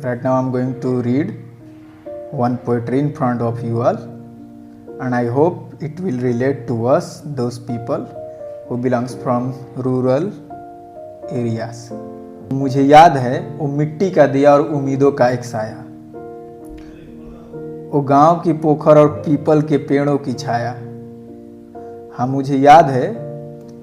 Right now I'm going to read one poetry in front of you all, and I hope it will relate to us, those people who belongs from rural areas. मुझे याद है वो मिट्टी का दिया और उम्मीदों का एक साया, वो गांव की पोखर और पीपल के पेड़ों की छाया। हाँ, मुझे याद है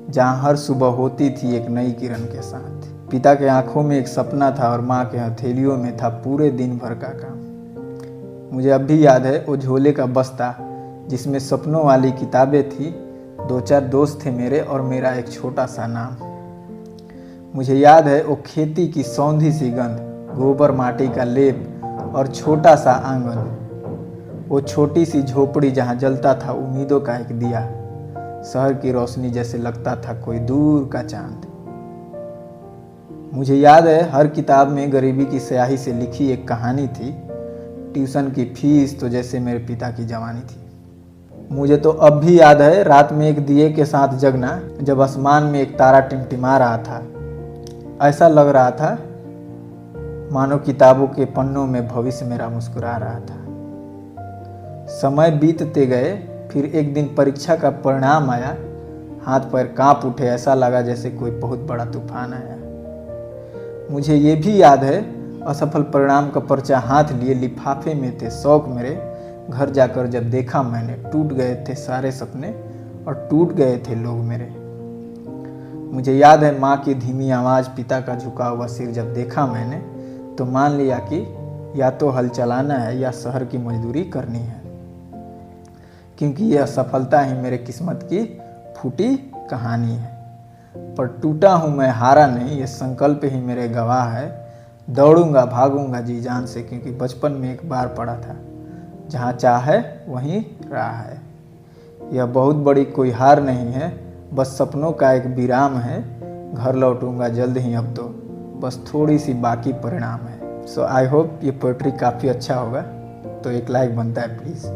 जहाँ हर सुबह होती थी एक नई किरण के साथ। पिता के आंखों में एक सपना था और माँ के हथेलियों में था पूरे दिन भर का काम। मुझे अब भी याद है वो झोले का बस्ता जिसमें सपनों वाली किताबें थी, 2-4 दोस्त थे मेरे और मेरा एक छोटा सा नाम। मुझे याद है वो खेती की सौंधी सी गंध, गोबर माटी का लेप और छोटा सा आंगन, वो छोटी सी झोपड़ी जहाँ जलता था उम्मीदों का एक दिया, शहर की रोशनी जैसे लगता था कोई दूर का चांद। मुझे याद है हर किताब में गरीबी की स्याही से लिखी एक कहानी थी, ट्यूशन की फीस तो जैसे मेरे पिता की जवानी थी। मुझे तो अब भी याद है रात में एक दिए के साथ जगना, जब आसमान में एक तारा टिमटिमा रहा था। ऐसा लग रहा था मानो किताबों के पन्नों में भविष्य मेरा मुस्कुरा रहा था। समय बीतते गए, फिर एक दिन परीक्षा का परिणाम आया, हाथ पैर कांप उठे, ऐसा लगा जैसे कोई बहुत बड़ा तूफान आया। मुझे ये भी याद है असफल परिणाम का पर्चा हाथ लिए लिफाफे में थे शौक मेरे, घर जाकर जब देखा मैंने टूट गए थे सारे सपने और टूट गए थे लोग मेरे। मुझे याद है माँ की धीमी आवाज़, पिता का झुका हुआ सिर, जब देखा मैंने तो मान लिया कि या तो हल चलाना है या शहर की मजदूरी करनी है, क्योंकि यह सफलता ही मेरे किस्मत की फूटी कहानी है। पर टूटा हूँ मैं, हारा नहीं, ये संकल्प ही मेरे गवाह है। दौड़ूंगा भागूंगा जी जान से, क्योंकि बचपन में एक बार पड़ा था, जहाँ चाहे वहीं राह है। यह बहुत बड़ी कोई हार नहीं है, बस सपनों का एक विराम है। घर लौटूंगा जल्द ही, अब तो बस थोड़ी सी बाकी परिणाम है। सो आई होप ये पोएट्री काफ़ी अच्छा होगा, तो एक लाइक बनता है प्लीज़।